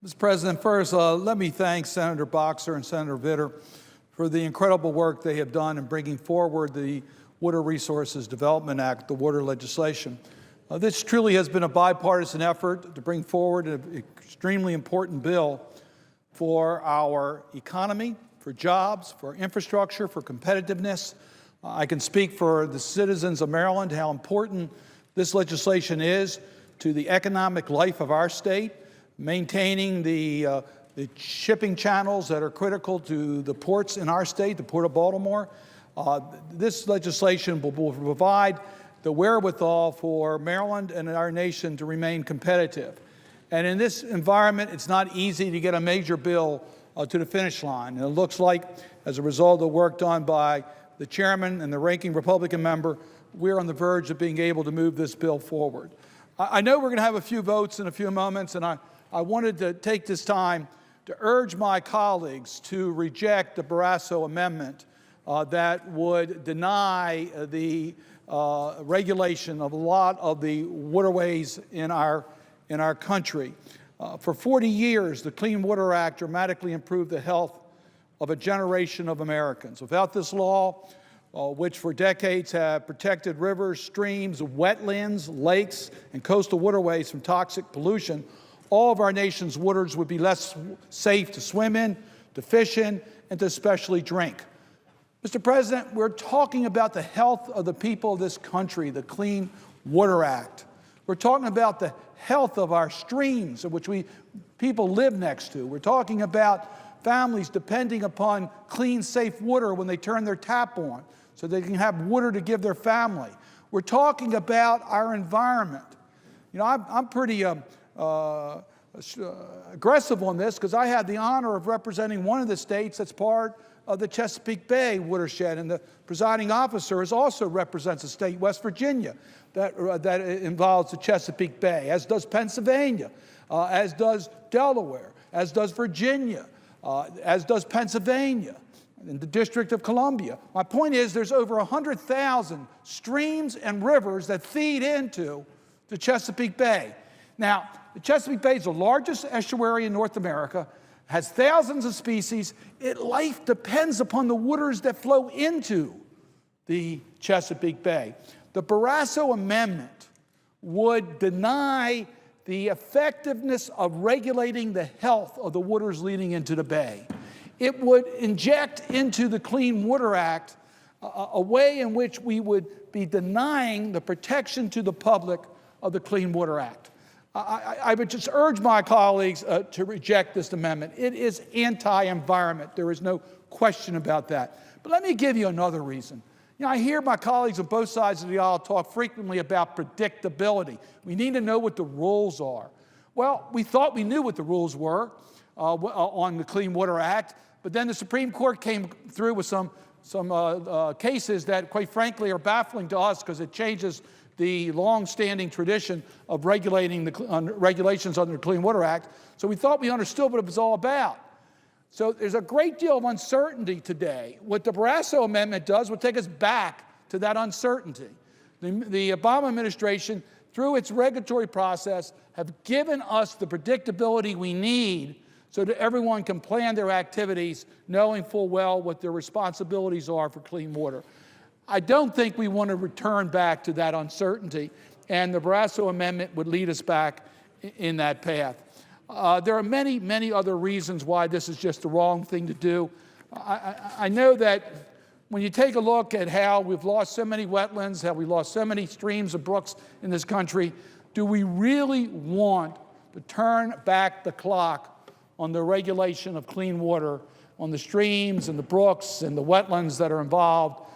Mr. President, first, let me thank Senator Boxer and Senator Vitter for the incredible work they have done in bringing forward the Water Resources Development Act, the water legislation. This truly has been a bipartisan effort to bring forward an extremely important bill for our economy, for jobs, for infrastructure, for competitiveness. I can speak for the citizens of Maryland how important this legislation is to the economic life of our state, maintaining the shipping channels that are critical to the ports in our state, the Port of Baltimore. This legislation will provide the wherewithal for Maryland and our nation to remain competitive. And in this environment, it's not easy to get a major bill to the finish line. And it looks like, as a result of the work done by the chairman and the ranking Republican member, we're on the verge of being able to move this bill forward. I know we're going to have a few votes in a few moments, and I wanted to take this time to urge my colleagues to reject the Barrasso amendment that would deny the regulation of a lot of the waterways in our country. For 40 years, the Clean Water Act dramatically improved the health of a generation of Americans. Without this law, which for decades have protected rivers, streams, wetlands, lakes, and coastal waterways from toxic pollution, all of our nation's waters would be less safe to swim in, to fish in, and to especially drink. Mr. President, we're talking about the health of the people of this country, the Clean Water Act. We're talking about the health of our streams, of which people live next to. We're talking about families depending upon clean, safe water when they turn their tap on so they can have water to give their family. We're talking about our environment. You know, I'm pretty aggressive on this because I had the honor of representing one of the states that's part of the Chesapeake Bay watershed, and the presiding officer also represents a state, West Virginia, that involves the Chesapeake Bay, as does Pennsylvania, as does Delaware, as does Virginia, as does Pennsylvania, and the District of Columbia. My point is there's over 100,000 streams and rivers that feed into the Chesapeake Bay. Now, the Chesapeake Bay is the largest estuary in North America, has thousands of species. Life depends upon the waters that flow into the Chesapeake Bay. The Barrasso Amendment would deny the effectiveness of regulating the health of the waters leading into the bay. It would inject into the Clean Water Act a way in which we would be denying the protection to the public of the Clean Water Act. I would just urge my colleagues to reject this amendment. It is anti-environment. There is no question about that. But let me give you another reason. You know, I hear my colleagues on both sides of the aisle talk frequently about predictability. We need to know what the rules are. Well, we thought we knew what the rules were on the Clean Water Act, but then the Supreme Court came through with some cases that, quite frankly, are baffling to us because it changes the long-standing tradition of regulating regulations under the Clean Water Act. So we thought we understood what it was all about. So there's a great deal of uncertainty today. What the Barrasso Amendment does would take us back to that uncertainty. The Obama administration, through its regulatory process, have given us the predictability we need so that everyone can plan their activities knowing full well what their responsibilities are for clean water. I don't think we want to return back to that uncertainty, and the Barrasso Amendment would lead us back in that path. There are many, many other reasons why this is just the wrong thing to do. I know that when you take a look at how we've lost so many wetlands, how we lost so many streams and brooks in this country, do we really want to turn back the clock on the regulation of clean water, on the streams and the brooks and the wetlands that are involved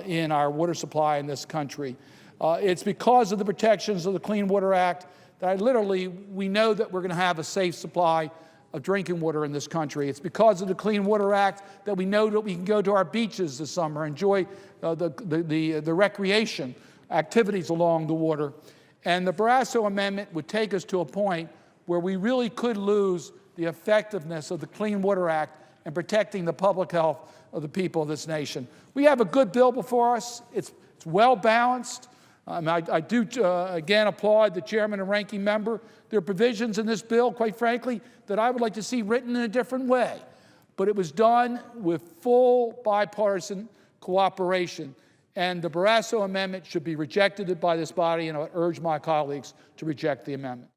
in our water supply in this country? It's because of the protections of the Clean Water Act that we know that we're going to have a safe supply of drinking water in this country. It's because of the Clean Water Act that we know that we can go to our beaches this summer, enjoy the recreation activities along the water. And the Barrasso Amendment would take us to a point where we really could lose the effectiveness of the Clean Water Act and protecting the public health of the people of this nation. We have a good bill before us. It's well balanced. I do, again, applaud the chairman and ranking member. There are provisions in this bill, quite frankly, that I would like to see written in a different way. But it was done with full bipartisan cooperation. And the Barrasso amendment should be rejected by this body, and I urge my colleagues to reject the amendment.